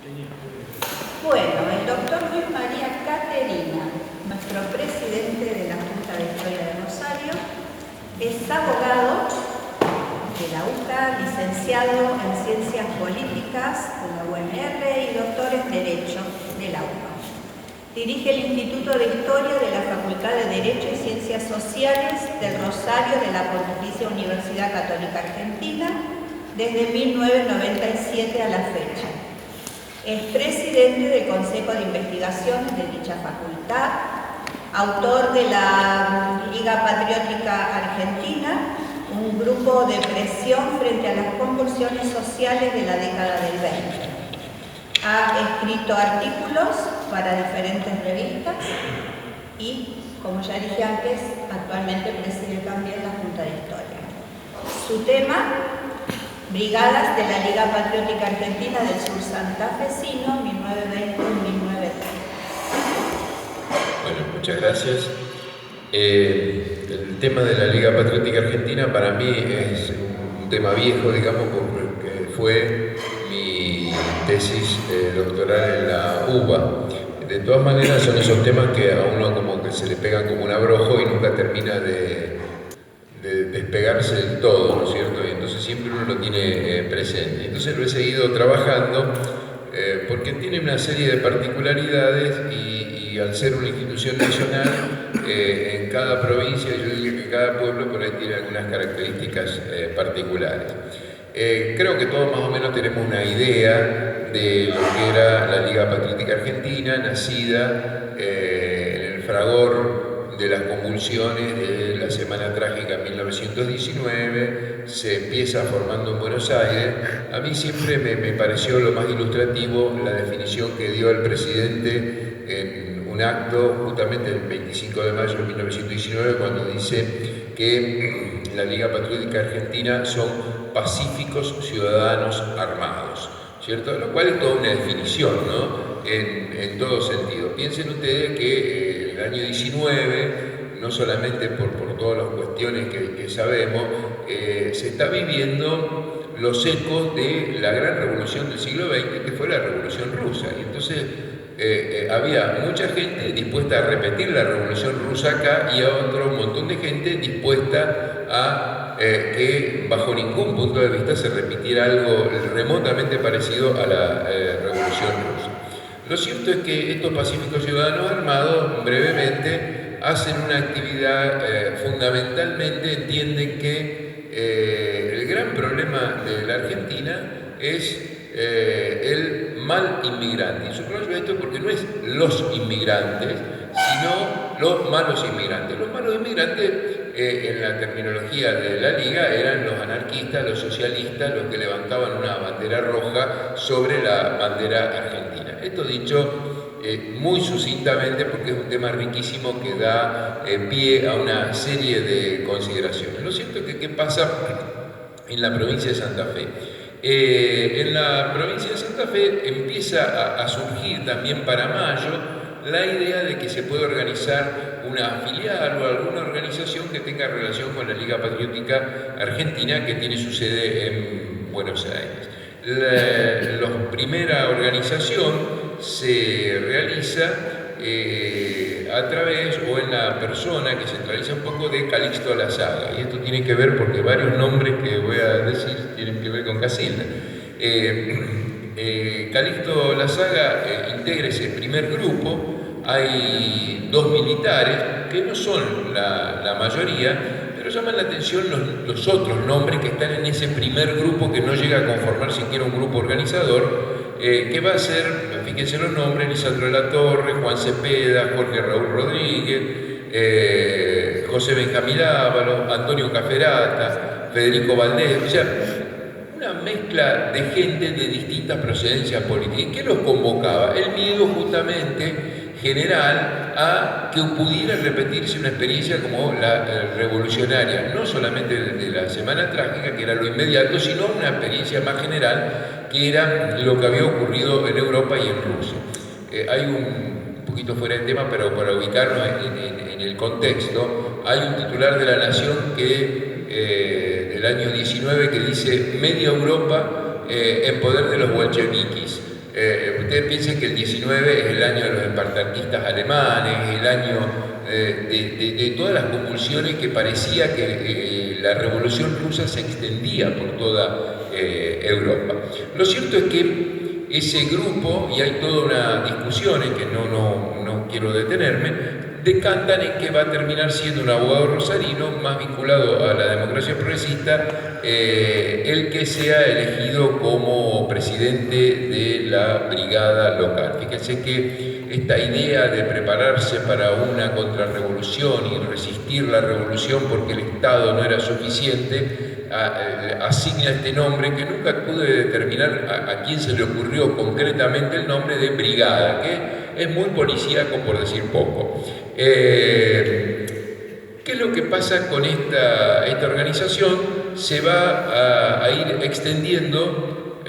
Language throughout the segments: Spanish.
Bueno, el doctor Luis María Caterina, nuestro presidente de la Junta de Historia de Rosario, es abogado de la UCA, licenciado en Ciencias Políticas de la UNR y doctor en Derecho de la UCA. Dirige el Instituto de Historia de la Facultad de Derecho y Ciencias Sociales del Rosario de la Pontificia Universidad Católica Argentina desde 1997 a la fecha. Es presidente del Consejo de Investigación de dicha facultad, autor de la Liga Patriótica Argentina, un grupo de presión frente a las convulsiones sociales de la década del 20. Ha escrito artículos para diferentes revistas y, como ya dije antes, actualmente preside también la Junta de Historia. Su tema: Brigadas de la Liga Patriótica Argentina del Sur Santafesino, 1920-1930. Bueno, muchas gracias. El tema de la Liga Patriótica Argentina para mí es un tema viejo, digamos, porque fue mi tesis doctoral en la UBA. De todas maneras, son esos temas que a uno como que se le pegan como un abrojo y nunca termina de despegarse del todo, ¿no es cierto? Y entonces siempre uno lo tiene presente. Entonces lo he seguido trabajando porque tiene una serie de particularidades y al ser una institución nacional, en cada provincia, yo diría que cada pueblo por ahí tiene algunas características particulares. Creo que todos más o menos tenemos una idea de lo que era la Liga Patriótica Argentina, nacida en el fragor de las convulsiones de la Semana Trágica en 1919, se empieza formando en Buenos Aires. A mí siempre me pareció lo más ilustrativo la definición que dio el presidente en un acto justamente el 25 de mayo de 1919, cuando dice que la Liga Patriótica Argentina son pacíficos ciudadanos armados, ¿cierto? Lo cual es toda una definición, ¿no? En todo sentido. Piensen ustedes que el año 19, no solamente por todas las cuestiones que sabemos, se está viviendo los ecos de la gran revolución del siglo XX, que fue la Revolución Rusa. Y entonces había mucha gente dispuesta a repetir la Revolución Rusa acá y a otro montón de gente dispuesta a que bajo ningún punto de vista se repitiera algo remotamente parecido a la Revolución Rusa. Lo cierto es que estos pacíficos ciudadanos armados, brevemente, hacen una actividad fundamentalmente, entienden que el gran problema de la Argentina es el mal inmigrante. Y subrayo esto porque no es los inmigrantes, sino los malos inmigrantes. Los malos inmigrantes, en la terminología de la Liga, eran los anarquistas, los socialistas, los que levantaban una bandera roja sobre la bandera argentina. Esto dicho muy sucintamente porque es un tema riquísimo que da pie a una serie de consideraciones. Lo cierto es que ¿qué pasa en la provincia de Santa Fe? En la provincia de Santa Fe empieza a surgir también para mayo la idea de que se puede organizar una filial o alguna organización que tenga relación con la Liga Patriótica Argentina, que tiene su sede en Buenos Aires. La primera organización se realiza a través o en la persona que centraliza un poco de Calixto Lazaga, y esto tiene que ver porque varios nombres que voy a decir tienen que ver con Casilda. Calixto Lazaga integra ese primer grupo. Hay dos militares que no son la mayoría, pero llaman la atención los otros nombres que están en ese primer grupo que no llega a conformar siquiera un grupo organizador, que va a ser, fíjense los nombres: Lisandro de la Torre, Juan Cepeda, Jorge Raúl Rodríguez, José Benjamín Ávalos, Antonio Caferata, Federico Valdés, o sea, una mezcla de gente de distintas procedencias políticas. ¿Y qué los convocaba? El miedo justamente general a que pudiera repetirse una experiencia como la revolucionaria, no solamente de la Semana Trágica, que era lo inmediato, sino una experiencia más general, que era lo que había ocurrido en Europa y en Rusia. Hay un poquito fuera de tema, pero para ubicarnos en el contexto, hay un titular de La Nación que del año 19 que dice: media Europa en poder de los bolcheviquis. Ustedes piensen que el 19 es el año de los espartaquistas alemanes, el año de todas las convulsiones que parecía que la revolución rusa se extendía por toda Europa. Lo cierto es que ese grupo, y hay toda una discusión en que no quiero detenerme, decantan en que va a terminar siendo un abogado rosarino más vinculado a la democracia progresista, el que sea elegido como presidente de la brigada local. Fíjense que esta idea de prepararse para una contrarrevolución y resistir la revolución porque el Estado no era suficiente, asigna este nombre que nunca pude determinar a quién se le ocurrió concretamente el nombre de brigada, que es muy policíaco por decir poco. ¿Qué es lo que pasa con esta organización? Se va a ir extendiendo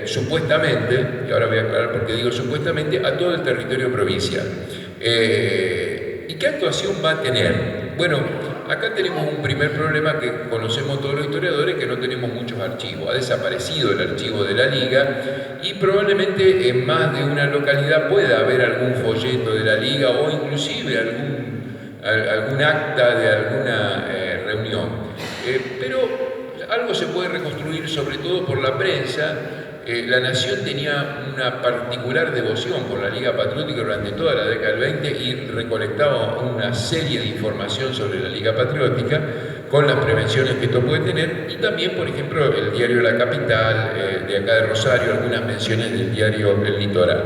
supuestamente, y ahora voy a aclarar por qué digo supuestamente, a todo el territorio provincial. ¿Y qué actuación va a tener? Bueno, acá tenemos un primer problema que conocemos todos los historiadores, que no tenemos muchos archivos. Ha desaparecido el archivo de la Liga y probablemente en más de una localidad pueda haber algún folleto de la Liga o inclusive algún acta de alguna reunión. Pero algo se puede reconstruir sobre todo por la prensa. La Nación tenía una particular devoción por la Liga Patriótica durante toda la década del 20 y recolectaba una serie de información sobre la Liga Patriótica con las prevenciones que esto puede tener, y también, por ejemplo, el diario La Capital, de acá de Rosario, algunas menciones del diario El Litoral.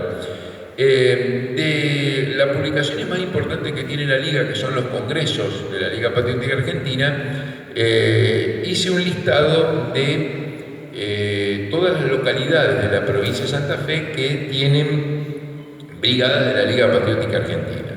De las publicaciones más importantes que tiene la Liga, que son los congresos de la Liga Patriótica Argentina, hice un listado de todas las localidades de la provincia de Santa Fe que tienen brigadas de la Liga Patriótica Argentina.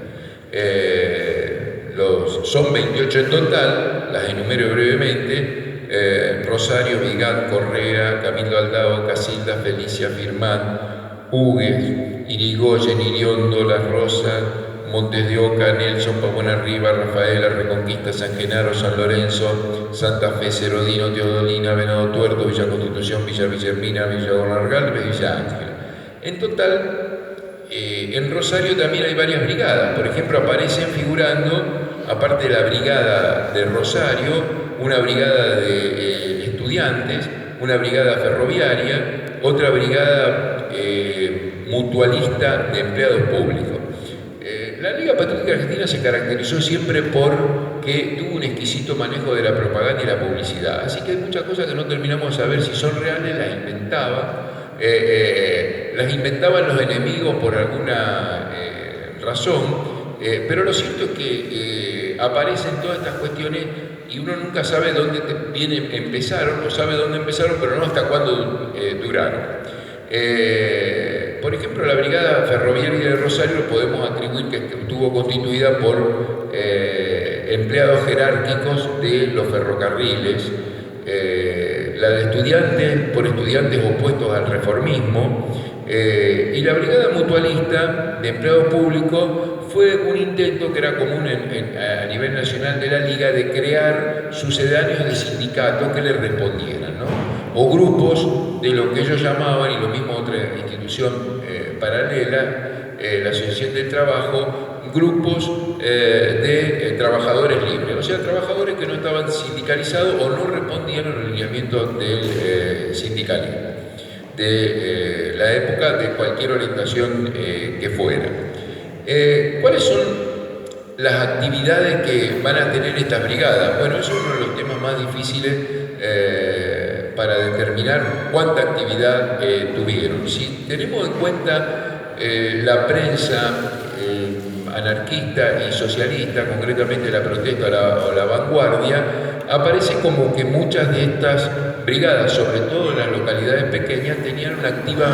Son 28 en total, las enumero brevemente: Rosario, Vigat, Correa, Camilo Aldao, Casilda, Felicia, Firmán, Hugues, Irigoyen, Iriondo, Las Rosas, Montes de Oca, Nelson, Pavón Arriba, Rafaela, Reconquista, San Genaro, San Lorenzo, Santa Fe, Cerodino, Teodolina, Venado Tuerto, Villa Constitución, Villa Villermina, Villa Gonargal, Villa Ángel. En total, en Rosario también hay varias brigadas. Por ejemplo, aparecen figurando, aparte de la brigada de Rosario, una brigada de estudiantes, una brigada ferroviaria, otra brigada mutualista de empleados públicos. La Liga Patriótica Argentina se caracterizó siempre porque tuvo un exquisito manejo de la propaganda y la publicidad, así que hay muchas cosas que no terminamos de saber si son reales, las inventaban los enemigos por alguna razón, pero lo cierto es que aparecen todas estas cuestiones y uno nunca sabe dónde empezaron, o sabe dónde empezaron, pero no hasta cuándo duraron. Por ejemplo, la Brigada Ferroviaria de Rosario podemos atribuir que estuvo constituida por empleados jerárquicos de los ferrocarriles, la de estudiantes por estudiantes opuestos al reformismo, y la Brigada Mutualista de Empleados Públicos fue un intento que era común a nivel nacional de la Liga de crear sucedáneos de sindicatos que le respondieran, ¿no? O grupos de lo que ellos llamaban, y lo mismo otra institución paralela, la Asociación del Trabajo, grupos de trabajadores libres, o sea, trabajadores que no estaban sindicalizados o no respondían a los lineamientos del sindicalismo, de la época, de cualquier orientación que fuera. ¿Cuáles son las actividades que van a tener estas brigadas? Bueno, eso es uno de los temas más difíciles para determinar cuánta actividad tuvieron. Si tenemos en cuenta la prensa anarquista y socialista, concretamente la protesta o la vanguardia, aparece como que muchas de estas brigadas, sobre todo en las localidades pequeñas, tenían una activa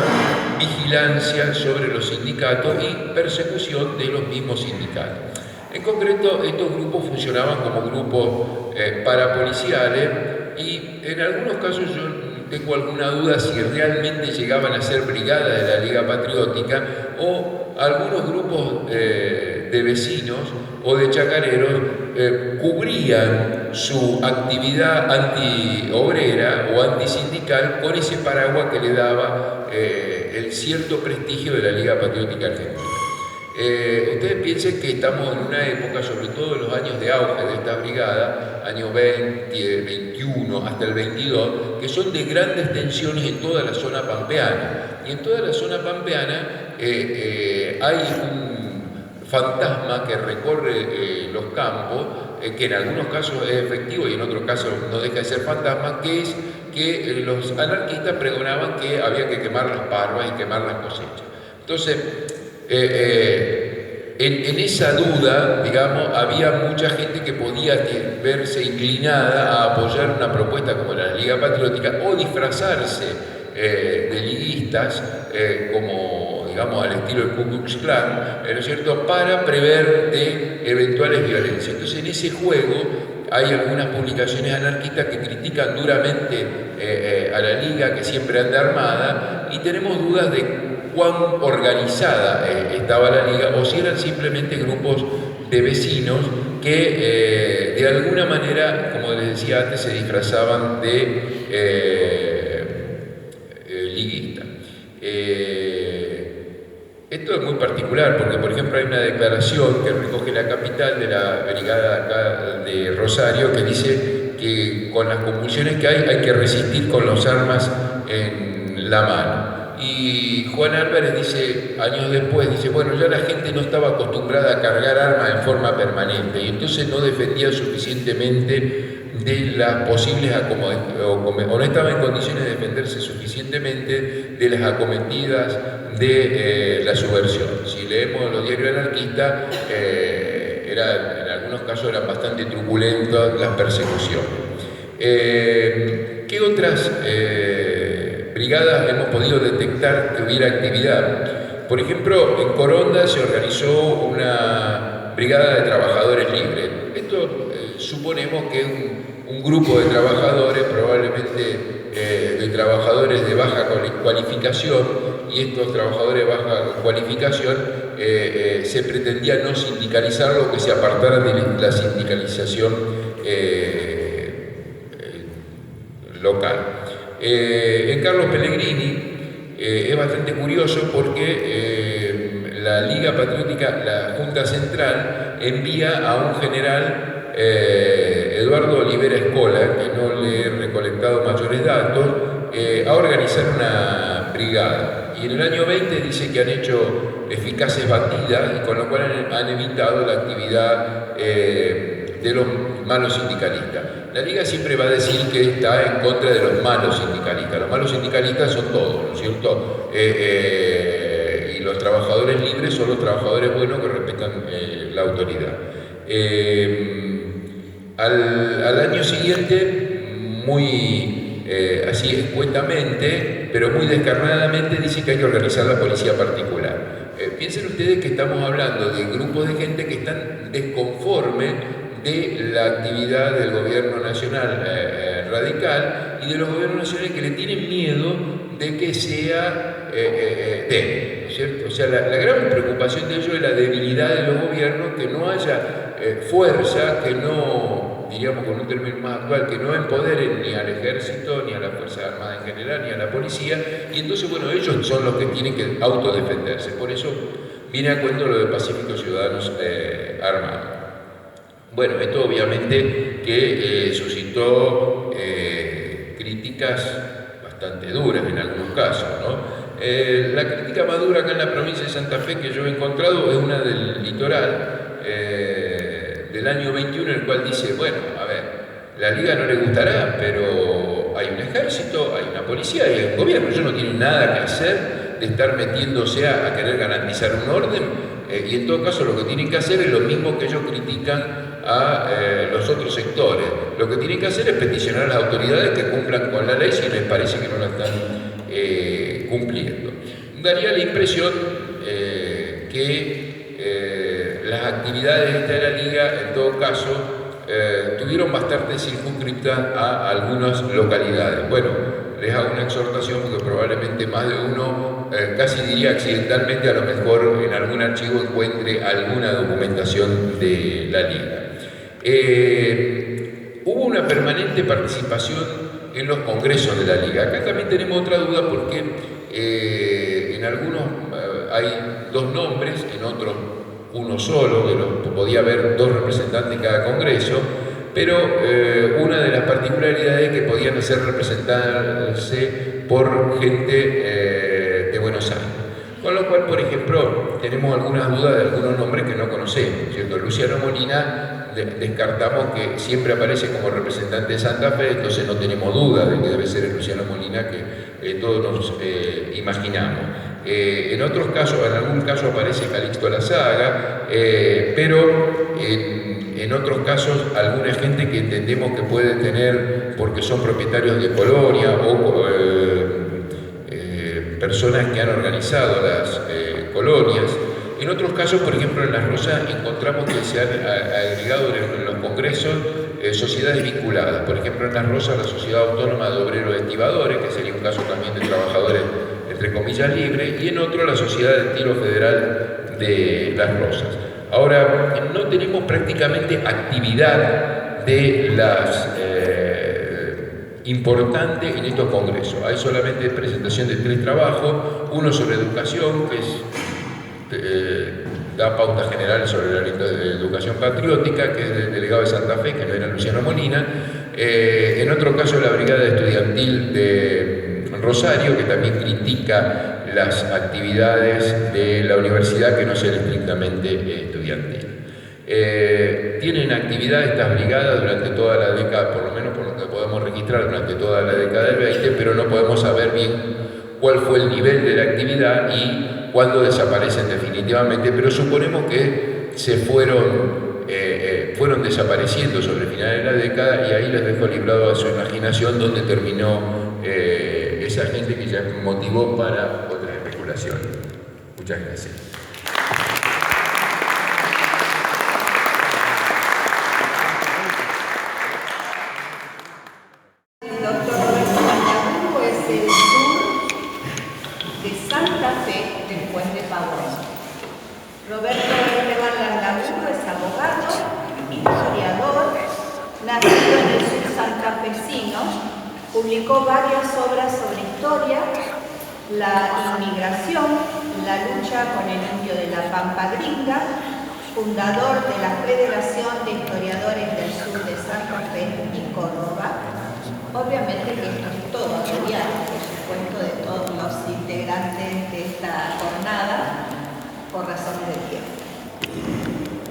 vigilancia sobre los sindicatos y persecución de los mismos sindicatos. En concreto, estos grupos funcionaban como grupos parapoliciales y en algunos casos yo tengo alguna duda si realmente llegaban a ser brigadas de la Liga Patriótica o algunos grupos de vecinos o de chacareros cubrían su actividad antiobrera o antisindical con ese paraguas que le daba el cierto prestigio de la Liga Patriótica Argentina. Ustedes piensen que estamos en una época, sobre todo en los años de auge de esta brigada, años 20, 21 hasta el 22, que son de grandes tensiones en toda la zona pampeana. Y en toda la zona pampeana hay un fantasma que recorre los campos, que en algunos casos es efectivo y en otros casos no deja de ser fantasma, que es que los anarquistas pregonaban que había que quemar las parvas y quemar las cosechas. Entonces, en esa duda, digamos, había mucha gente que podía verse inclinada a apoyar una propuesta como la Liga Patriótica o disfrazarse de liguistas, como, digamos, al estilo del Ku Klux Klan, ¿no es cierto?, para prever de eventuales violencias. Entonces, en ese juego hay algunas publicaciones anarquistas que critican duramente a la Liga, que siempre anda armada, y tenemos dudas de cuán organizada estaba la Liga, o si eran simplemente grupos de vecinos que de alguna manera, como les decía antes, se disfrazaban de liguistas. Esto es muy particular porque, por ejemplo, hay una declaración que recoge la capital de la brigada acá de Rosario que dice que con las convulsiones que hay que resistir con las armas en la mano. Y Juan Álvarez dice, años después, dice, bueno, ya la gente no estaba acostumbrada a cargar armas en forma permanente y entonces no defendía suficientemente de las posibles acometidas, o no estaba en condiciones de defenderse suficientemente de las acometidas de la subversión. Si leemos los diarios anarquistas, en algunos casos eran bastante truculentas las persecuciones. ¿Qué otras brigadas hemos podido detectar que hubiera actividad? Por ejemplo, en Coronda se organizó una brigada de trabajadores libres. Esto suponemos que es un grupo de trabajadores, probablemente de trabajadores de baja cualificación, y estos trabajadores de baja cualificación se pretendía no sindicalizarlo, que se apartaran de la sindicalización local. En Carlos Pellegrini es bastante curioso porque la Liga Patriótica, la Junta Central, envía a un general, Eduardo Olivera Escola, que no le he recolectado mayores datos, a organizar una brigada. Y en el año 20 dice que han hecho eficaces batidas, y con lo cual han evitado la actividad de los malos sindicalistas. La Liga siempre va a decir que está en contra de los malos sindicalistas. Los malos sindicalistas son todos, ¿no es cierto? Y los trabajadores libres son los trabajadores buenos que respetan la autoridad. Al año siguiente, muy así escuetamente, pero muy descarnadamente, dice que hay que organizar la policía particular. Piensen ustedes que estamos hablando de grupos de gente que están desconformes de la actividad del gobierno nacional radical y de los gobiernos nacionales que le tienen miedo de que sea débil, ¿no es cierto? O sea, la gran preocupación de ellos es la debilidad de los gobiernos, que no haya fuerza, que no, diríamos con un término más actual, que no empoderen ni al ejército, ni a las Fuerzas Armadas en general, ni a la policía, y entonces, bueno, ellos son los que tienen que autodefenderse. Por eso viene a cuento lo de Pacíficos Ciudadanos Armados. Bueno, esto obviamente que suscitó críticas bastante duras en algunos casos, ¿no? La crítica más dura acá en la provincia de Santa Fe que yo he encontrado es una del litoral, del año 21, en el cual dice, bueno, a ver, la Liga no le gustará, pero hay un ejército, hay una policía y hay un gobierno. Ellos no tienen nada que hacer de estar metiéndose a querer garantizar un orden, y en todo caso lo que tienen que hacer es lo mismo que ellos critican a los otros sectores. Lo que tienen que hacer es peticionar a las autoridades que cumplan con la ley si les parece que no la están cumpliendo. Daría la impresión que las actividades de la Liga, en todo caso, tuvieron bastante circunscriptas a algunas localidades. Bueno, les hago una exhortación porque probablemente más de uno, casi diría accidentalmente, a lo mejor en algún archivo encuentre alguna documentación de la Liga. Hubo una permanente participación en los congresos de la Liga. Acá también tenemos otra duda porque algunos hay dos nombres, en otros uno solo, que podía haber dos representantes en cada congreso, pero una de las particularidades es que podían ser representarse por gente de Buenos Aires. Con lo cual, por ejemplo, tenemos algunas dudas de algunos nombres que no conocemos, ¿cierto? Luciano Molina, descartamos que siempre aparece como representante de Santa Fe, entonces no tenemos duda de que debe ser el Luciano Molina que todos nos imaginamos. En otros casos, en algún caso aparece Calixto Lazaga, pero en otros casos alguna gente que entendemos que puede tener, porque son propietarios de colonia o personas que han organizado las colonias. En otros casos, por ejemplo, en Las Rosas encontramos que se han agregado en los congresos sociedades vinculadas. Por ejemplo, en Las Rosas la Sociedad Autónoma de Obreros Estibadores, que sería un caso también de trabajadores entre comillas libres, y en otro la Sociedad de Tiro Federal de Las Rosas. Ahora, no tenemos prácticamente actividad de las importante en estos congresos. Hay solamente presentación de 3 trabajos, uno sobre educación, que da pautas generales sobre la educación patriótica, que es del delegado de Santa Fe, que no era Luciano Molina. En otro caso, la Brigada Estudiantil de Rosario, que también critica las actividades de la universidad que no sean estrictamente estudiantiles. Tienen actividad estas brigadas durante toda la década, por lo menos por lo que podemos registrar, durante toda la década del 20, pero no podemos saber bien cuál fue el nivel de la actividad y cuándo desaparecen definitivamente, pero suponemos que se fueron desapareciendo sobre el final de la década, y ahí les dejo librado a su imaginación dónde terminó esa gente que ya motivó para otras especulaciones. Muchas gracias. Roberto Esteban Landaburu es abogado, historiador, nacido en el sur santafesino, publicó varias obras sobre historia, la inmigración, la lucha con el indio de la Pampa Gringa, fundador de la Federación de Historiadores del Sur de Santa Fe y Córdoba. Obviamente que esto es todo abreviado, por supuesto, de todos los integrantes de esta jornada, por razones de tiempo.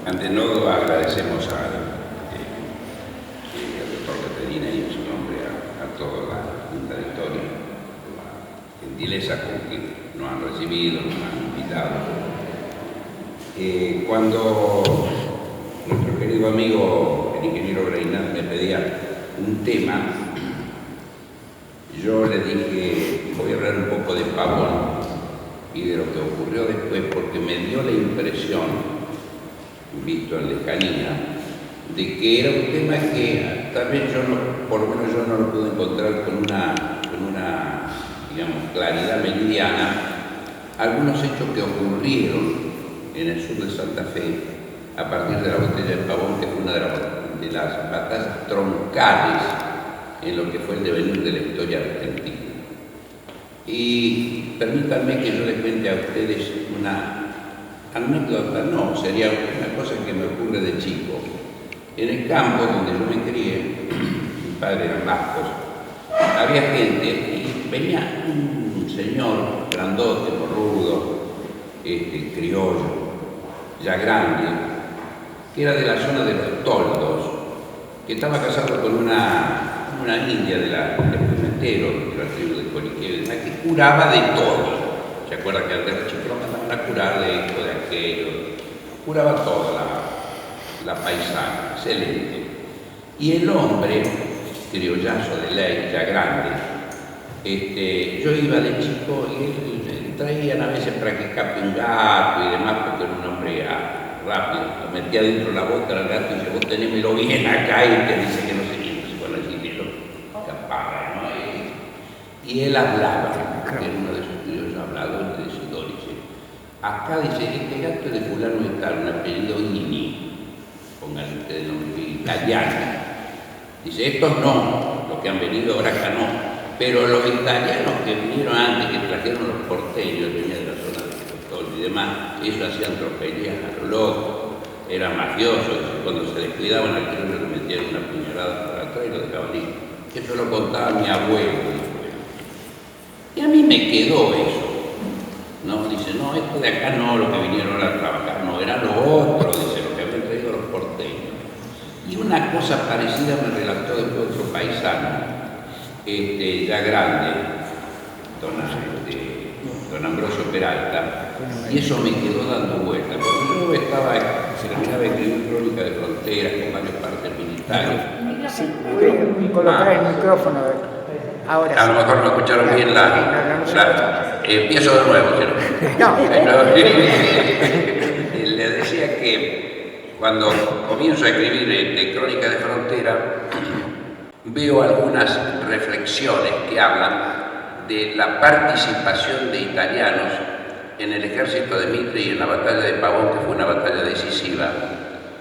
Ante todo, agradecemos al doctor Caterina y en su nombre a toda la Junta de Historia la gentileza con que nos han recibido, nos han invitado. Cuando nuestro querido amigo, el ingeniero Reinal, me pedía un tema, yo le dije, voy a hablar un poco de Pavón y de lo que ocurrió después, porque me dio la impresión, visto en lejanía, de que era un tema que tal vez yo no, por lo menos yo no lo pude encontrar con una digamos, claridad meridiana, algunos hechos que ocurrieron en el sur de Santa Fe a partir de la botella de Pavón, que fue una de las batallas troncales en lo que fue el devenir de la historia argentina. Y permítanme que yo les cuente a ustedes una anécdota, no, sería una cosa que me ocurre de chico. En el campo donde yo me crié, mi padre era vascos, había gente y venía un señor grandote, morrudo, criollo, ya grande, que era de la zona de los Toldos, que estaba casado con una india del Pimentero, de la tribu de Coliqueo, que curaba de todo. ¿Se acuerdan que antes los chicos lo mandaban a curar de esto, de aquello? Curaba toda la paisana, excelente. Y el hombre, criollazo de ley, ya grande, yo iba de chico y él traían a veces para que escape un gato y demás, porque era un hombre rápido, lo metía dentro de la boca al gato y dice, vos tenémelo bien acá, y te dice que no sé qué, no sé cuál es el dinero, escapaba, ¿no? Y él hablaba, que era uno de esos criollos habladores, dice, acá dice, este gato es de fulano de tal, un apellido Ini, pongan ustedes el nombre italiano. Dice, estos no, los que han venido ahora acá no, pero los italianos que vinieron antes, que trajeron los porteños, venían de la demás, ellos hacían tropelías a lo loco, eran mafiosos, cuando se descuidaban al criollo le metían una puñalada para atrás y lo dejaban ir. Eso lo contaba mi abuelo. Y a mí me quedó eso. No, dice, no, esto de acá no, lo que vinieron a trabajar, no, era lo otro, dice, lo que habían traído los porteños. Y una cosa parecida me relató después otro paisano, ya grande, don Ambrosio Peralta, y eso me quedó dando vueltas. Cuando yo terminaba de escribir Crónica de Fronteras con varias partes militares. Sí, colocar el micrófono ahora. A lo mejor no escucharon bien empiezo de nuevo, No. Le decía que cuando comienzo a escribir Crónica de Frontera, veo algunas reflexiones que hablan de la participación de italianos en el ejército de Mitre y en la batalla de Pavón, que fue una batalla decisiva.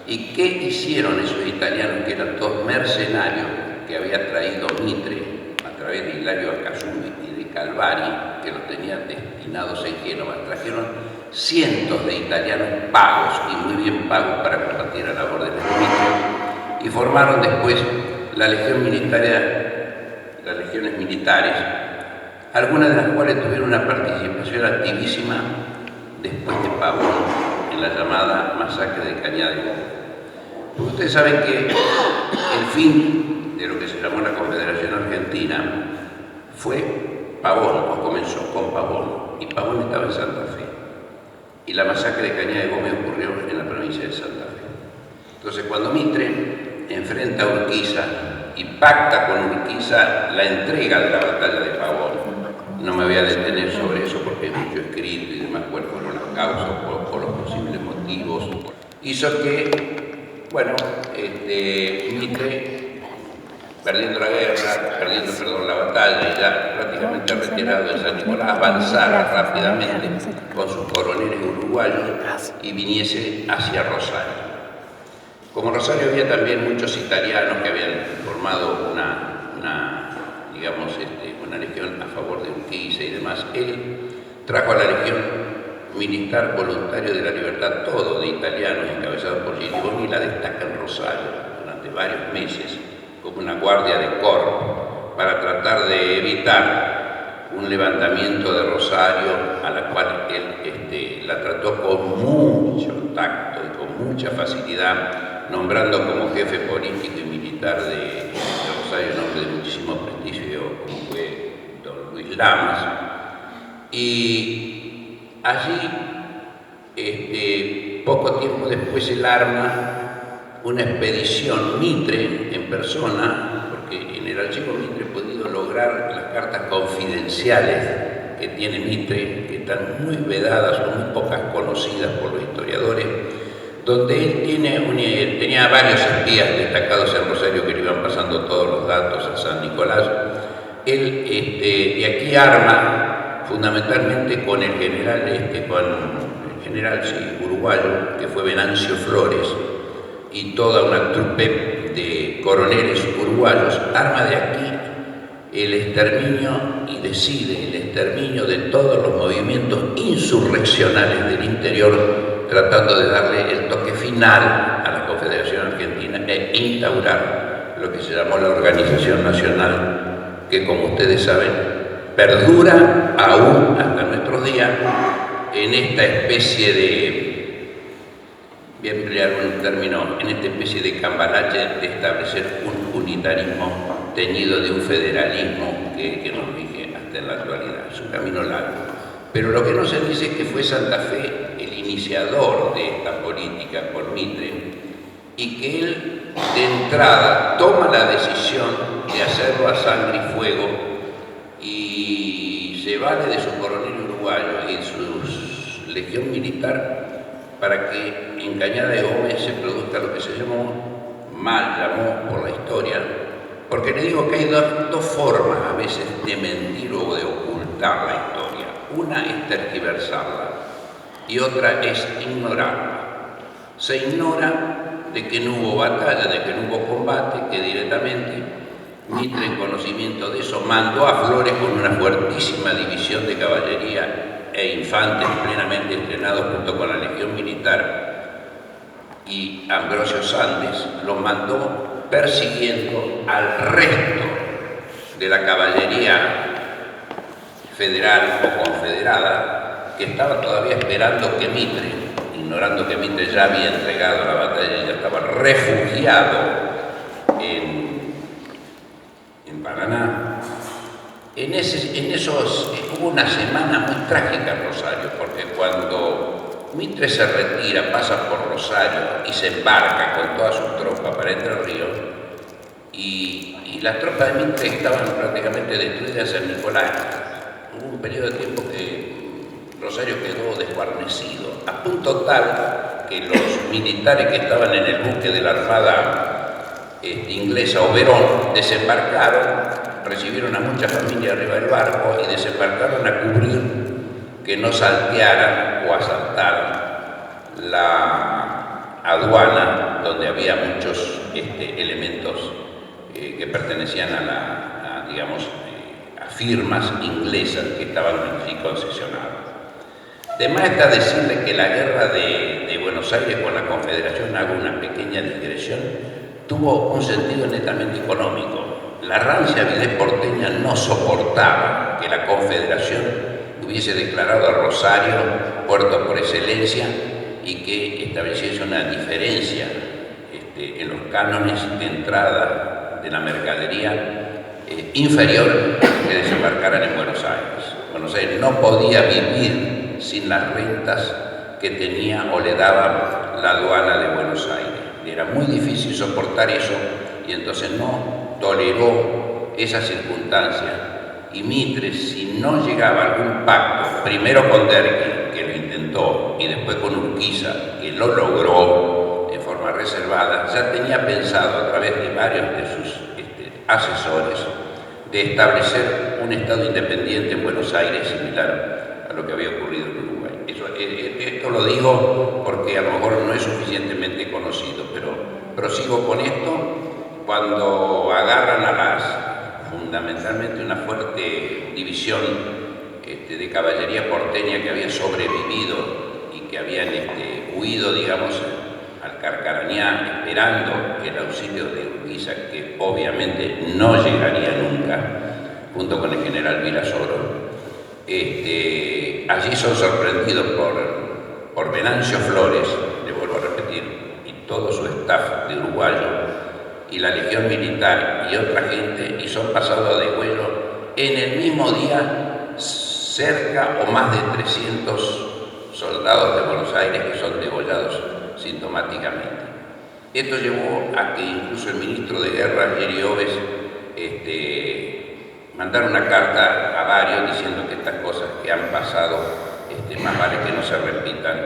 ¿Y qué hicieron esos italianos, que eran todos mercenarios, que había traído Mitre a través de Hilario Alcazuni y de Calvari, que los tenían destinados en Génova? Trajeron cientos de italianos pagos, y muy bien pagos, para combatir a las órdenes de Mitre, y formaron después las legiones militares, algunas de las cuales tuvieron una participación activísima después de Pavón, en la llamada masacre de Cañada de Gómez. Ustedes saben que el fin de lo que se llamó la Confederación Argentina fue Pavón, o comenzó con Pavón, y Pavón estaba en Santa Fe. Y la masacre de Cañada de Gómez ocurrió en la provincia de Santa Fe. Entonces, cuando Mitre enfrenta a Urquiza y pacta con Urquiza la entrega de la batalla de Pavón, no me voy a detener sobre eso porque hay mucho escrito y demás, cuáles fueron las causas por los posibles motivos, hizo que, bueno, Mitre, perdiendo la batalla y ya prácticamente retirado de San Nicolás, avanzara rápidamente con sus coroneles uruguayos y viniese hacia Rosario. Como en Rosario había también muchos italianos que habían formado una legión a favor de Urquiza y demás, él trajo a la Legión Militar Voluntario de la Libertad, todo de italianos, encabezados por Giriboni, y la destaca en Rosario durante varios meses como una guardia de corps para tratar de evitar un levantamiento de Rosario, a la cual él la trató con mucho tacto y con mucha facilidad, nombrando como jefe político y militar de Rosario un hombre de muchísimo prestigio como fue don Luis Lamas. Y allí, poco tiempo después, él arma una expedición, Mitre en persona, porque en el archivo Mitre he podido lograr las cartas confidenciales que tiene Mitre, que están muy vedadas, son muy pocas conocidas por los historiadores, donde él tenía varios espías destacados en Rosario que le iban pasando todos los datos a San Nicolás. Él de aquí arma fundamentalmente con el general uruguayo, que fue Venancio Flores, y toda una trupe de coroneles uruguayos, arma de aquí el exterminio y decide el exterminio de todos los movimientos insurreccionales del interior, tratando de darle el toque final a la Confederación Argentina e instaurar lo que se llamó la Organización Nacional, que, como ustedes saben, perdura aún hasta nuestros días en esta especie de, voy a emplear un término, en esta especie de cambalache de establecer un unitarismo teñido de un federalismo que nos rige hasta en la actualidad. Es un camino largo. Pero lo que no se dice es que fue Santa Fe el iniciador de esta política por Mitre, y que él de entrada toma la decisión de hacerlo a sangre y fuego, y se vale de su coronel uruguayo y de su legión militar para que en Cañada de Gómez se produzca lo que se llamó por la historia, porque le digo que hay dos formas a veces de mentir o de ocultar la historia. Una es tergiversarla y otra es ignorarla. Se ignora de que no hubo batalla, de que no hubo combate, que directamente Mitre, en conocimiento de eso, mandó a Flores con una fuertísima división de caballería e infantes plenamente entrenados junto con la Legión Militar y Ambrosio Sandes, los mandó persiguiendo al resto de la caballería federal o confederada que estaba todavía esperando que Mitre, ignorando que Mitre ya había entregado la batalla y ya estaba refugiado en Paraná. Hubo una semana muy trágica en Rosario, porque cuando Mitre se retira, pasa por Rosario y se embarca con toda su tropa para Entre Ríos, y las tropas de Mitre estaban prácticamente destruidas en Nicolás. Hubo un periodo de tiempo que Rosario quedó desguarnecido, a punto tal que los militares que estaban en el buque de la Armada inglesa Oberón desembarcaron, recibieron a muchas familias arriba del barco y desembarcaron a cubrir que no saltearan o asaltaran la aduana, donde había muchos elementos que pertenecían a firmas inglesas que estaban allí concesionadas. De más está decirle que la guerra de Buenos Aires con la Confederación, hago una pequeña digresión, tuvo un sentido netamente económico. La rancia avidez porteña no soportaba que la Confederación hubiese declarado a Rosario puerto por excelencia y que estableciese una diferencia en los cánones de entrada de la mercadería inferior que desembarcaran en Buenos Aires. Buenos Aires no podía vivir sin las rentas que tenía o le daba la aduana de Buenos Aires. Era muy difícil soportar eso y entonces no toleró esa circunstancia. Y Mitre, si no llegaba a algún pacto, primero con Derqui, que lo intentó, y después con Urquiza, que lo logró de forma reservada, ya tenía pensado a través de varios de sus asesores de establecer un Estado independiente en Buenos Aires similar a lo que había ocurrido en Uruguay. Esto lo digo porque a lo mejor no es suficientemente conocido, pero prosigo con esto. Cuando agarran fundamentalmente una fuerte división de caballería porteña que había sobrevivido y que habían huido, digamos, al Carcarañá, esperando el auxilio de Urquiza, que obviamente no llegaría nunca, junto con el general Virasoro. Allí son sorprendidos por Venancio Flores, le vuelvo a repetir, y todo su staff de uruguayo, y la Legión Militar y otra gente, y son pasados a degüello en el mismo día cerca o más de 300 soldados de Buenos Aires que son degollados sintomáticamente. Esto llevó a que incluso el ministro de Guerra, Jerry Oves, mandara una carta a varios diciendo que estas cosas que han pasado más vale que no se repitan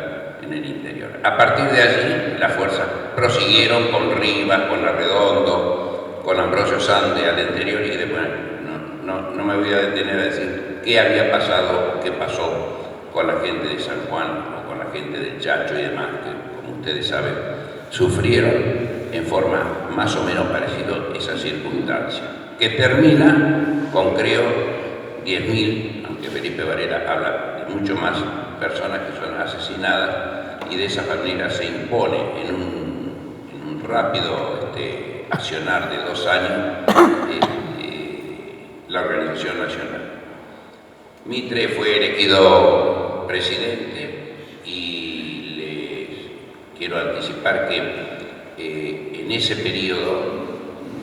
en el interior. A partir de allí, las fuerzas prosiguieron con Rivas, con Arredondo, con Ambrosio Sandes al interior, y después no me voy a detener a decir qué había pasado o qué pasó con la gente de San Juan o con la gente del Chacho y demás, que, como ustedes saben, sufrieron en forma más o menos parecida esa circunstancia, que termina con, creo, 10.000, aunque Felipe Varela habla de mucho más personas que son asesinadas, y de esa manera se impone en un rápido accionar de 2 años la organización nacional. Mitre fue elegido presidente y les quiero anticipar que en ese periodo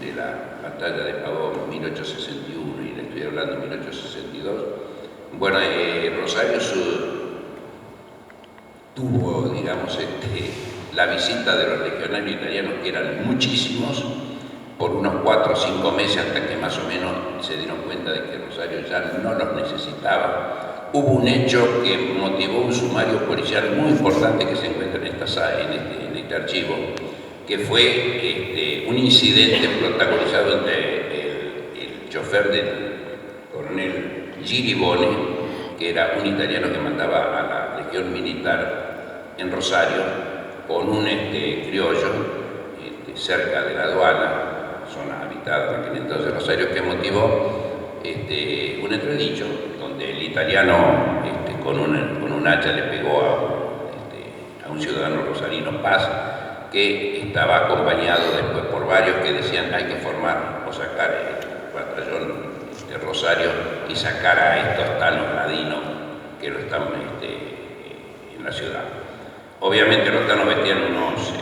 de la batalla de Pavón, 1861, y le estoy hablando de 1862, bueno, Rosario tuvo, digamos, la visita de los legionarios italianos, que eran muchísimos, por unos 4 o 5 meses, hasta que más o menos se dieron cuenta de que Rosario ya no los necesitaba. Hubo un hecho que motivó un sumario policial muy importante que se encuentra en este archivo, que fue un incidente protagonizado entre el chofer del coronel Giribone, que era un italiano que mandaba a la Legión Militar en Rosario, con un criollo cerca de la aduana, zona habitada en aquel entonces Rosario, que motivó un entredicho donde el italiano con un hacha le pegó a un ciudadano rosarino, Paz, que estaba acompañado después por varios que decían hay que formar o sacar el batallón de Rosario y sacar a estos tanos ladinos que lo están en la ciudad. Obviamente los tanos vestían unos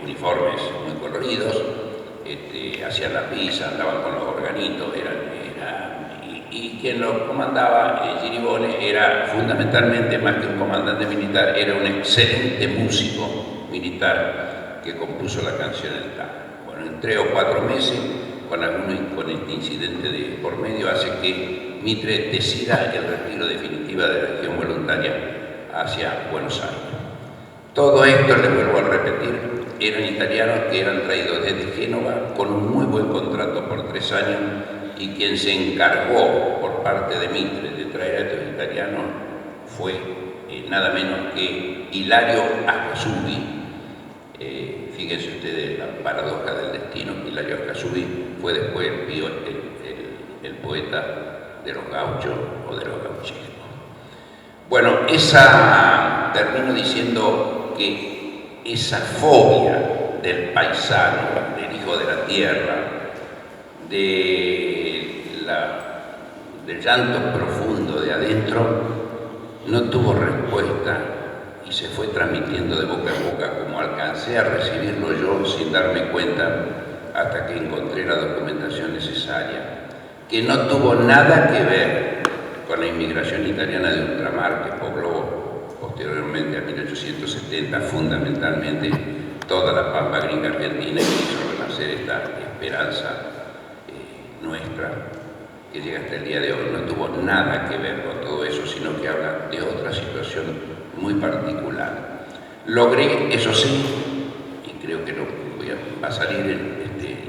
uniformes muy coloridos, hacían la pizza, andaban con los organitos, y quien lo comandaba, Giribone, era fundamentalmente, más que un comandante militar, era un excelente músico militar que compuso la canción El Tano. Bueno, en 3 o 4 meses, con este incidente de por medio, hace que Mitre decida el retiro definitivo de la Legión Voluntaria hacia Buenos Aires. Todo esto, les vuelvo a repetir, eran italianos que eran traídos desde Génova con un muy buen contrato por 3 años, y quien se encargó por parte de Mitre de traer a estos italianos fue nada menos que Hilario Ascasubi. Fíjense ustedes la paradoja del destino, que Hilario Ascasubi fue después el poeta de los gauchos o de los gauchescos. Bueno, termino diciendo que esa fobia del paisano, del hijo de la tierra, del llanto profundo de adentro, no tuvo respuesta y se fue transmitiendo de boca en boca, como alcancé a recibirlo yo sin darme cuenta hasta que encontré la documentación necesaria, que no tuvo nada que ver con la inmigración italiana de ultramar que pobló posteriormente a 1870 fundamentalmente toda la pampa gringa argentina, y hizo renacer esta esperanza nuestra que llega hasta el día de hoy. No tuvo nada que ver con todo eso, sino que habla de otra situación muy particular. Logré, eso sí, y creo que va a salir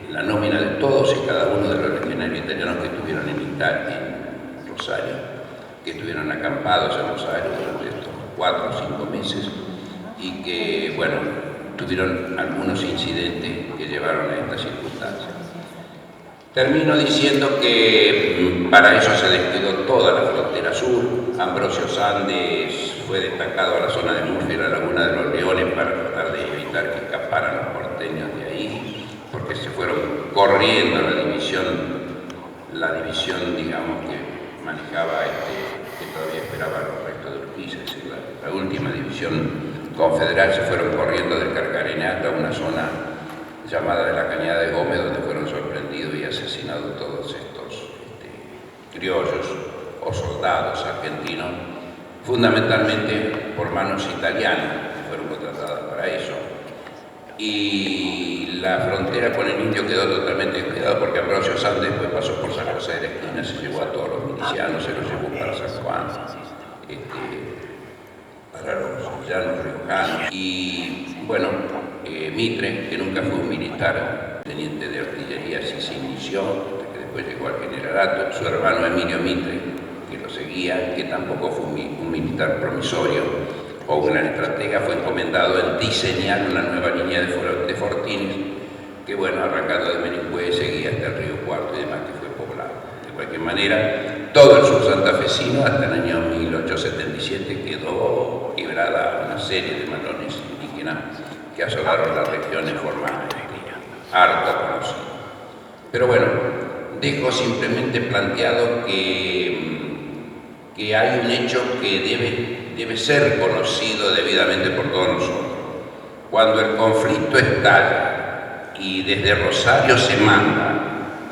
la nómina de todos y cada uno de los legionarios italianos que estuvieron en Rosario, que estuvieron acampados en Rosario durante estos 4 o 5 meses, y que, bueno, tuvieron algunos incidentes que llevaron a estas circunstancias. Termino diciendo que para eso se descuidó toda la frontera sur. Ambrosio Sandes fue destacado a la zona de Murcia y la Laguna de los Leones para tratar de evitar que escaparan los porteños de ahí, porque se fueron corriendo la división, digamos, que manejaba que todavía esperaba los restos de Urquiza, es decir, la última división confederal. Se fueron corriendo del Carcarena hasta una zona llamada de la Cañada de Gómez, donde fueron sorprendidos y asesinados todos estos criollos o soldados argentinos, fundamentalmente por manos italianas, que fueron contratadas para eso. Y la frontera con el indio quedó totalmente descuidada, porque Ambrosio Sandes después pasó por San José de la Esquina, se llevó a todos los milicianos, se los llevó para San Juan, para los llanos riojanos. Y bueno, Mitre, que nunca fue un militar, teniente de artillería, sí se inició, que después llegó al generalato. Su hermano Emilio Mitre, que lo seguía, que tampoco fue un militar promisorio o un estratega, fue encomendado en diseñar una nueva línea de fortines, que bueno, arrancando de Menigüe, seguía hasta el río Cuarto y demás, que fue poblado. De cualquier manera, todo el sur santafesino hasta el año 1877 quedó librada una serie de malones indígenas que asolaron la región en forma harta conocida. Pero bueno, dejo simplemente planteado que hay un hecho que debe ser conocido debidamente por todos nosotros. Cuando el conflicto estalla y desde Rosario se manda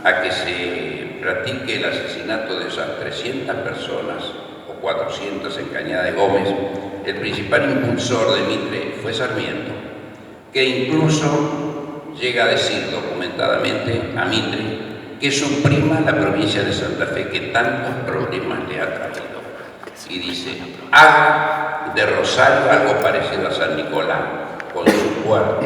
a que se practique el asesinato de esas 300 personas o 400 en Cañada de Gómez, el principal impulsor de Mitre fue Sarmiento, que incluso llega a decir documentadamente a Mitre que suprima la provincia de Santa Fe, que tantos problemas le ha traído, y dice: haga de Rosario algo parecido a San Nicolás, con su puerto,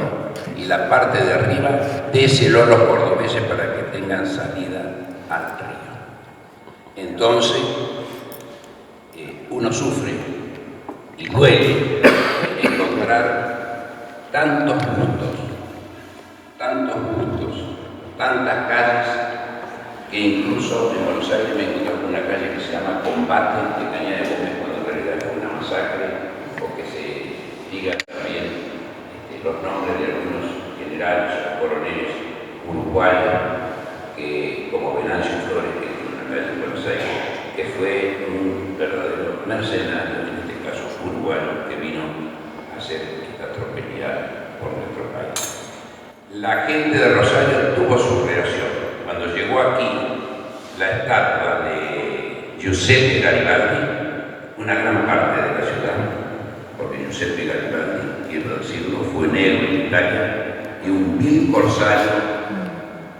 y la parte de arriba déselo a los cordobeses para que tengan salida al río. Entonces uno sufre y duele encontrar tantos gustos, tantas calles, que incluso en Buenos Aires me encontré con una calle que se llama Combate de Cañada de Gómez, cuando en realidad diga también los nombres de algunos generales o coroneles uruguayos, que, como Venancio Flores, que tiene una medalla en Buenos Aires, que fue un verdadero mercenario, en este caso uruguayo, que vino a hacer esta tropelía por nuestro país. La gente de Rosario tuvo su reacción. Cuando llegó aquí la estatua de Giuseppe Garibaldi, una gran parte de la ciudad, porque Giuseppe Garibaldi, quiero decirlo, fue negro en Italia y un vil corsario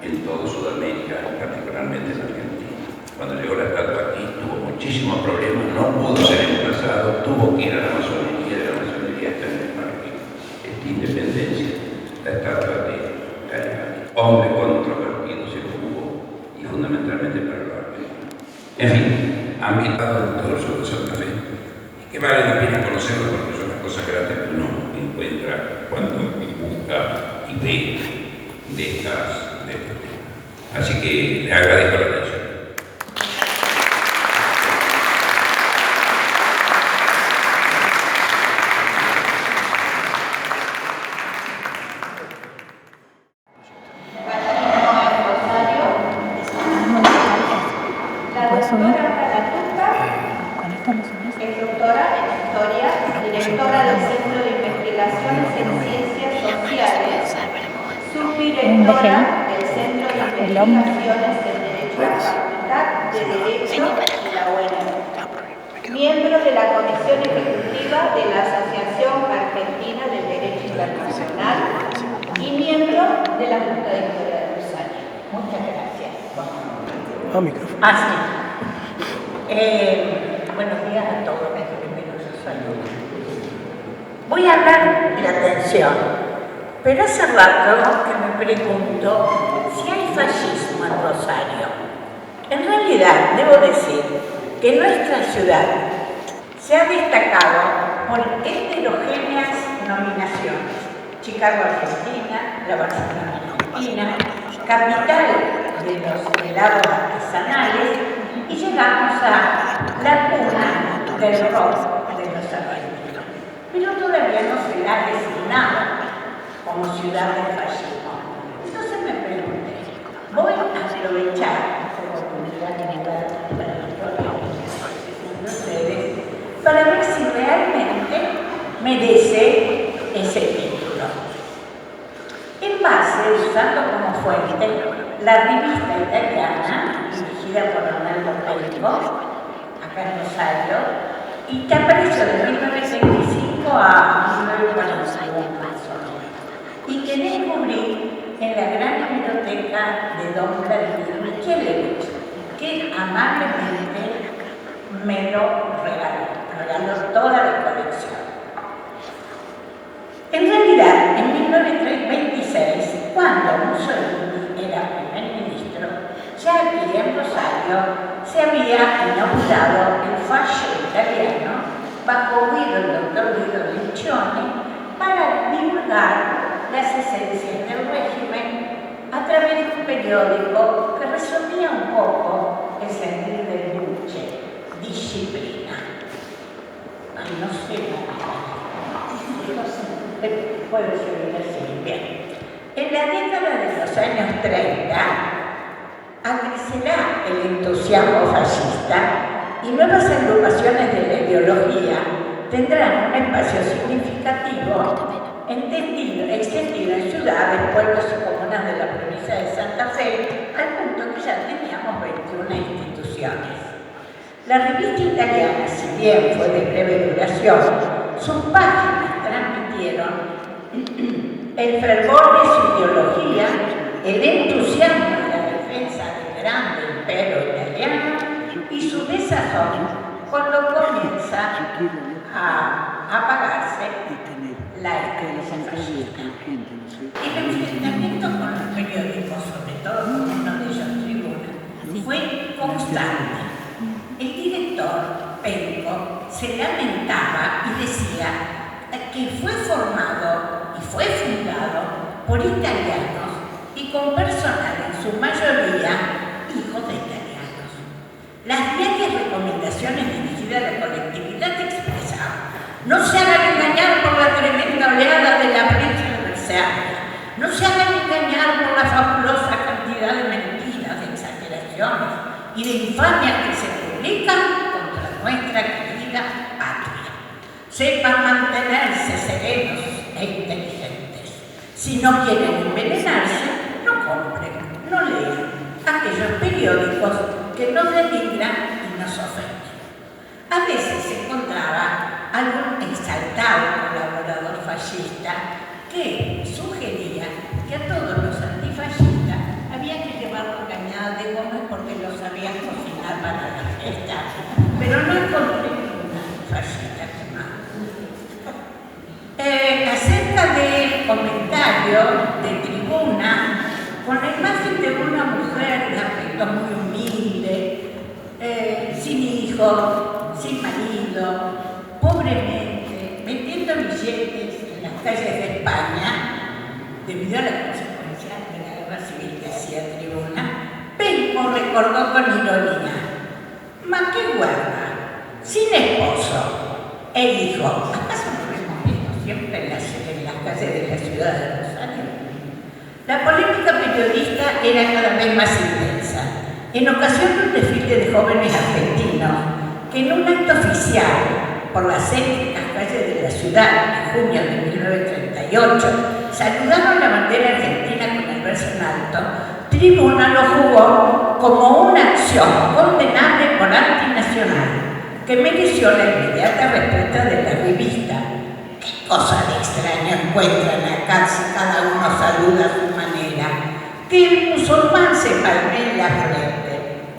en toda Sudamérica, particularmente en Argentina. Cuando llegó la estatua aquí tuvo muchísimos problemas, no pudo ser emplazado, tuvo que ir a la masonería, de la masonería está en el parque de Independencia, la estatua de Garibaldi. Hombre controvertido se lo hubo, y fundamentalmente para los argentinos. En fin, han invitado al doctor sobre Santa Fe, que vale la pena conocerlo porque son las cosas gratas que uno encuentra cuando busca y ve de estas temas. Así que le agradezco la atención. Es doctora en Historia, directora del Centro de Investigaciones en Ciencias Sociales, subdirectora del Centro de Investigaciones en Derecho a la Facultad de Derecho de la UNM, miembro de la Comisión Ejecutiva de la Asociación Argentina del Derecho Internacional y miembro de la Junta de Historia de Rosario. Muchas gracias. Buenos días a todos, bienvenidos a Salud. Voy a hablar de atención, pero hace rato que me pregunto si hay fascismo en Rosario. En realidad, debo decir que nuestra ciudad se ha destacado por heterogéneas nominaciones. Chicago, Argentina, la Barcelona, Argentina, capital de los helados artesanales, y llegamos a la cuna del rock de los argentinos. Pero todavía no se la ha designado como ciudad del fascismo. Entonces me pregunté, voy a aprovechar esta oportunidad que me da para ustedes para ver si realmente merece ese título. En base, usando como fuente la revista italiana dirigida por Ronaldo Pellico, acá en Rosario, y que apareció de 1925 a 1941 más o menos, y que descubrí en la gran biblioteca de don Vladimir Michelevich, que amablemente me lo regaló toda la colección. En realidad, en 1926, cuando Mussolini era primer ministro, ya aquí en Rosario se había inaugurado el fascio italiano bajo el doctor Guido Lincioni para divulgar las esencias del régimen a través de un periódico que resumía un poco el sentir de lucha, disciplina. Ay, no sé, puedo seguir así. Bien. En la década de los años 30, crecerá el entusiasmo fascista y nuevas agrupaciones de la ideología tendrán un espacio significativo extendido en ciudades, pueblos y comunas de la provincia de Santa Fe, al punto que ya teníamos 21 instituciones. La revista italiana, si bien fue de breve duración, sus páginas transmitieron el fervor de su ideología, el entusiasmo de la defensa del grande imperio italiano y su desazón cuando comienza a apagarse la esperanza fascista. El enfrentamiento con los periódicos, sobre todo con uno de ellos, Tribuna, fue constante. El director Pellico se lamentaba y decía que fue formado y fue fundado por italianos y con personal en su mayoría hijos de italianos. Las diarias recomendaciones dirigidas a la colectividad expresaban: no se hagan engañar por la tremenda y de infamias que se publican contra nuestra querida patria. Sepan mantenerse serenos e inteligentes. Si no quieren envenenarse, no compren, no lean aquellos periódicos que nos denigran y nos ofenden. A veces se encontraba algún exaltado colaborador fascista que sugería que a todos los antifascistas había que llevarlos cañadas de goma porque los sabían cocinar para la fiesta. Pero no encontré ningún antifascista quemado. Acerca del comentario de Tribuna, con la imagen de una mujer de aspecto muy humilde, sin hijos, sin marido, pobremente, vendiendo billetes en las calles de España, debido a la consecuencia de la guerra civil que hacía Tribuna, Penco recordó con ironía: «Ma qué guarda, sin esposo e hijo, ¿acaso no lo hemos visto siempre en las calles de la ciudad de Rosario?». La polémica periodista era cada vez más intensa. En ocasión de un desfile de jóvenes argentinos que en un acto oficial por las céntricas calles de la ciudad en junio de 1938 saludaron la bandera argentina con el verso en alto, Tribuna lo jugó como una acción condenable por antinacional que mereció la inmediata respuesta de la revista. ¿Qué cosa de extraño encuentran acá si cada uno saluda a su manera? Que el musulmán se palmee la frente,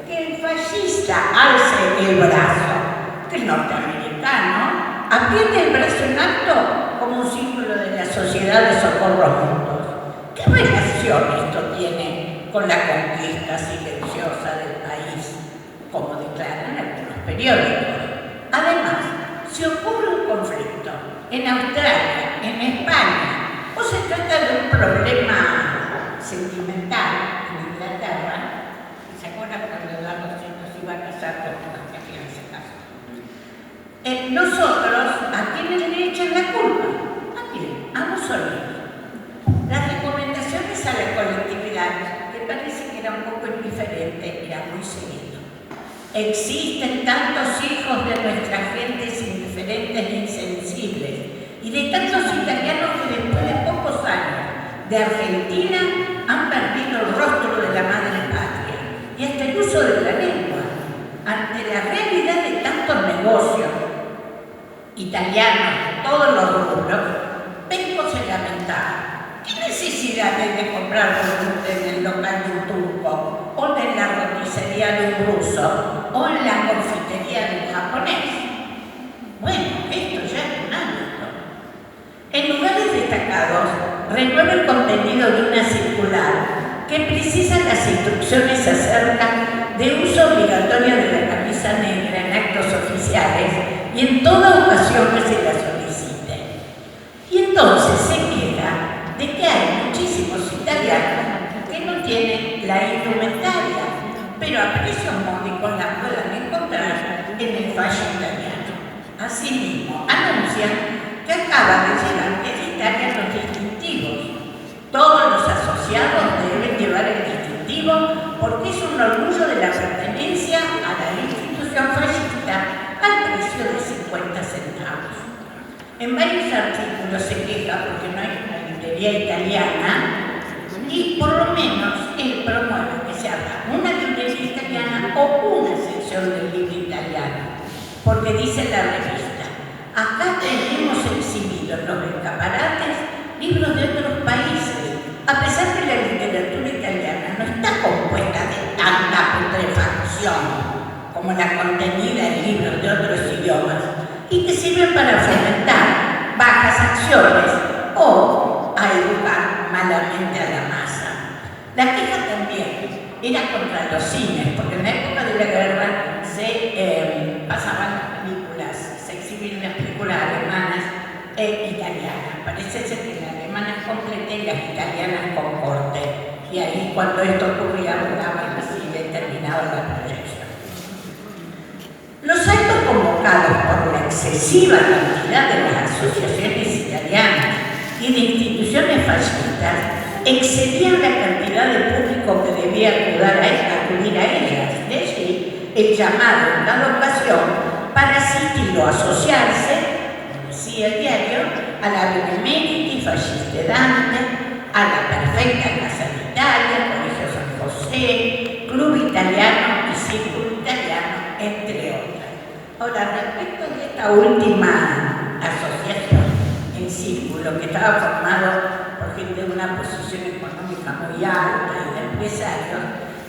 que el fascista alce el brazo, que el norteamericano apriete el brazo en alto como un símbolo de la sociedad de socorros mutuos. ¿Qué relación esto tiene con la conquista silenciosa del país, como declaran algunos periódicos? Además, si ocurre un conflicto en Australia, en España, o se trata de un problema sentimental en Inglaterra, ¿se acuerdan cuando Eduardo se iba a casar con una que en ese caso? Nosotros, ¿a quiénes le echan la culpa? ¿A quién? A Mussolini. Las recomendaciones a la colectividad, que parece que era un poco indiferente, era muy seguido. Existen tantos hijos de nuestras gentes indiferentes e insensibles, y de tantos italianos que después de pocos años de Argentina han perdido el rostro de la madre patria y hasta el uso de la lengua. Ante la realidad de tantos negocios italianos de todos los rubros, Penco se lamentaba. ¿Qué necesidad hay de comprar productos en el local de un turco, o en la roticería de un ruso, o en la confitería de un japonés? Bueno, esto ya es un ámbito. En lugares destacados, renueva el contenido de una circular que precisa las instrucciones acerca de uso obligatorio de la camisa negra en actos oficiales y en toda ocasión que se la solicite. Y entonces se queja de que hay muchísimos italianos que no tienen la indumentaria, pero a precios módicos la puedan encontrar en el fashion italiano. Asimismo, anuncian que acaba de llegar en Italia los distintivos. Todos los asociados deben llevar el distintivo porque es un orgullo de la pertenencia a la institución fascista al precio de 50 centavos. En varios artículos se queja porque no hay una librería italiana y por lo menos él promueve que se haga una librería italiana o una sección del libro italiano, porque dice la revista: acá tenemos exhibidos en los escaparates libros de otros países, a pesar que la literatura italiana no está compuesta de tanta putrefacción como la contenida en libros de otros idiomas, y que sirven para fomentar bajas acciones o a educar malamente a la masa. La queja también era contra los cines, porque en la época de la guerra se pasaban las películas, se exhibían las películas alemanas e italianas. Parece ser que las alemanas completé y las italianas con corte, y ahí cuando esto ocurría rodaban así determinada la proyección. Los actos convocados por la excesiva cantidad de las asociaciones italianas y de instituciones fascistas excedían la cantidad de público que debía acudir a ellas. De el llamado en cada ocasión para asistir o asociarse, decía el diario, a la benemérita y fascista Dante, a la perfecta Casa de Italia, Colegio San José, Club Italiano y Círculo Italiano, entre otras. Ahora, respecto de esta última asociación en Círculo, que estaba formado por gente de una posición económica muy alta y de empresarios,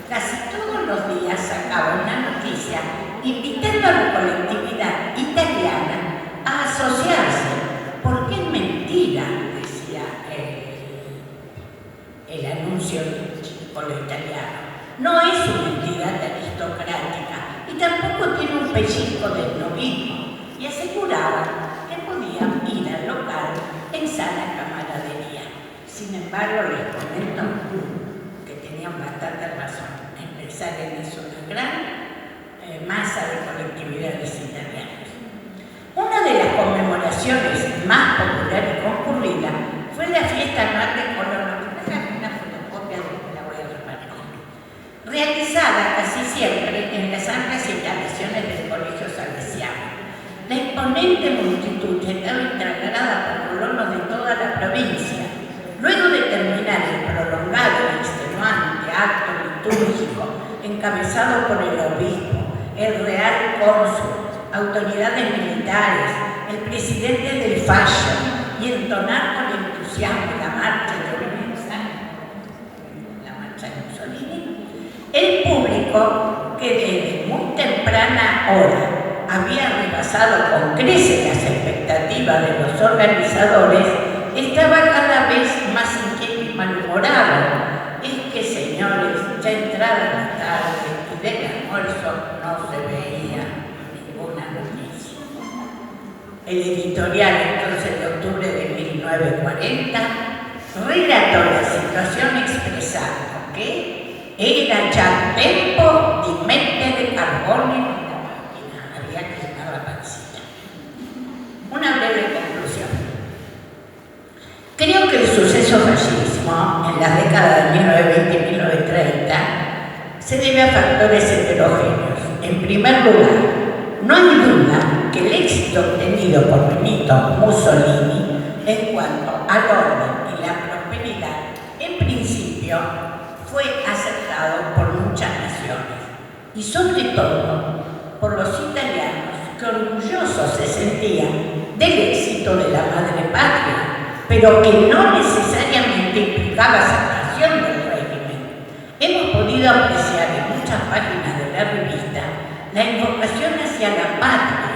casi todos los días sacaba una noticia invitando a la colectividad italiana a asociarse, porque es mentira, decía el anuncio del Círculo Italiano. No es una entidad aristocrática y tampoco tiene un pellizco del novismo, y aseguraba que podían ir al local en sana camaradería. Sin embargo, les comento que tenían bastante razón. Empezar en eso una gran masa de colectividades italianas. Una de las conmemoraciones más popular y concurrida fue la fiesta anual de Colón, una fotocopia de que la voy a repartir, realizada casi siempre en las amplias instalaciones del Colegio Salesiano. La imponente multitud estaba integrada por colonos de toda la provincia. Luego de terminar el prolongado y extenuante acto litúrgico encabezado por el obispo, el real cónsul, autoridades militares, el presidente del Fascio, y entonar con entusiasmo la marcha de Mussolini, el público, que desde muy temprana hora había rebasado con creces las expectativas de los organizadores, estaba cada vez más inquieto y malhumorado. Es que, señores, ya entrada la tarde y del almuerzo no se veía ninguna noticia. El editorial, entonces, de octubre de 1940, relató la situación expresando que era ya tempo di mettere carbone en la máquina. Había que llenar la pancita. Una breve conclusión. Creo que el suceso fascismo en las décadas de 1920 y 1930 se debe a factores heterogéneos. En primer lugar, no hay duda que el éxito obtenido por Benito Mussolini en cuanto al orden y la prosperidad, en principio, fue aceptado por muchas naciones y sobre todo por los italianos, que orgullosos se sentían del éxito de la madre patria, pero que no necesariamente implicaba aceptación del régimen. Hemos podido apreciar en muchas páginas de la revista la invocación hacia la patria.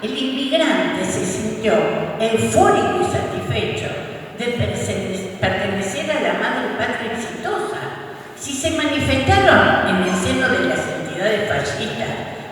El inmigrante se sintió eufórico y satisfecho de pertenecer a la madre patria exitosa. Si se manifestaron en el seno de las entidades fascistas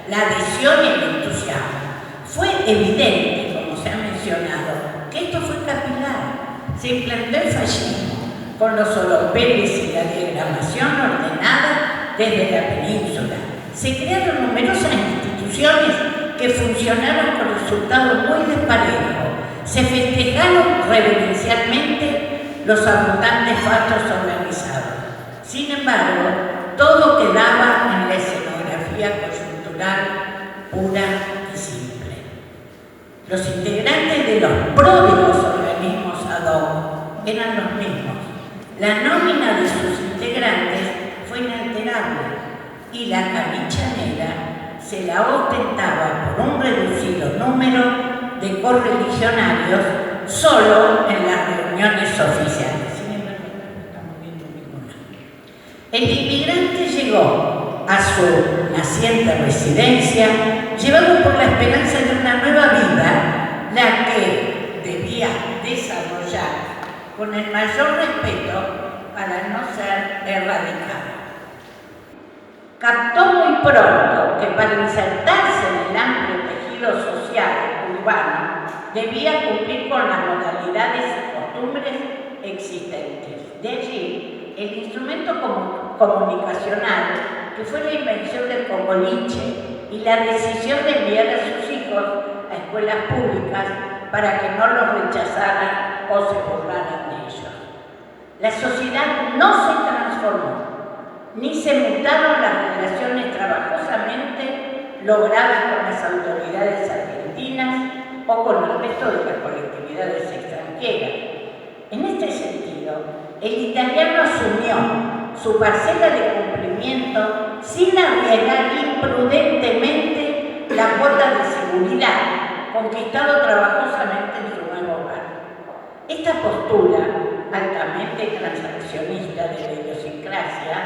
la adhesión y el entusiasmo, fue evidente, como se ha mencionado, que esto fue capilar. Se implantó el fascismo con los oropeles y la diagramación ordenada desde la península. Se crearon numerosas instituciones que funcionaron con resultados muy disparejos. Se festejaron reverencialmente los abundantes fastos organizados. Sin embargo, todo quedaba en la escenografía coyuntural pura y simple. Los integrantes de los pródigos organismos ad hoc eran los mismos. La nómina de sus integrantes fue inalterable y la canichanera se la ostentaba por un reducido número de correligionarios solo en las reuniones oficiales. Sin embargo, no estamos viendo ninguna. El inmigrante llegó a su naciente residencia llevado por la esperanza de una nueva vida, la que debía desarrollar con el mayor respeto para no ser erradicada. Captó muy pronto que para insertarse en el amplio tejido social urbano debía cumplir con las modalidades y costumbres existentes. De allí el instrumento comunicacional, que fue la invención del cocoliche y la decisión de enviar a sus hijos a escuelas públicas para que no los rechazaran o se burlaran de ellos. La sociedad no se transformó, ni se mutaron las relaciones trabajosamente logradas con las autoridades argentinas o con el resto de las colectividades extranjeras. En este sentido, el italiano asumió su parcela de cumplimiento sin arriesgar imprudentemente la cuota de seguridad, conquistado trabajosamente en su nuevo hogar. Esta postura, altamente transaccionista de la idiosincrasia,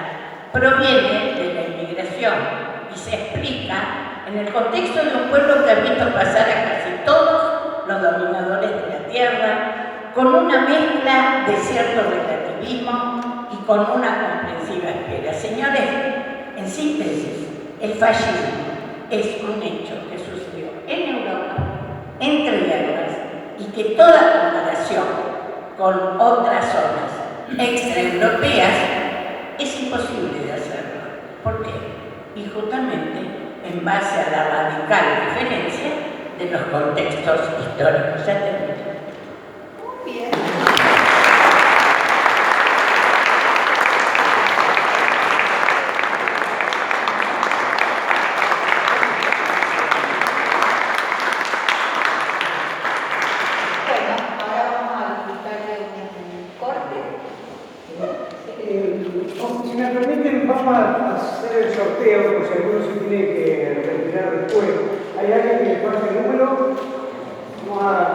proviene de la inmigración y se explica en el contexto de un pueblo que ha visto pasar a casi todos los dominadores de la tierra, con una mezcla de cierto relativismo y con una comprensiva espera. Señores, en síntesis, el fascismo es un hecho que sucedió en Europa, entre guerras, y que toda comparación con otras zonas extraeuropeas es imposible de hacerlo. ¿Por qué? Y justamente en base a la radical diferencia de los contextos históricos. Ya termino. Muy bien. Bueno, ahora vamos a disfrutar de un corte. Si me permiten, vamos a hacer el sorteo, por si alguno se tiene que retirar después. ¿Hay alguien que le falta el número? Vamos a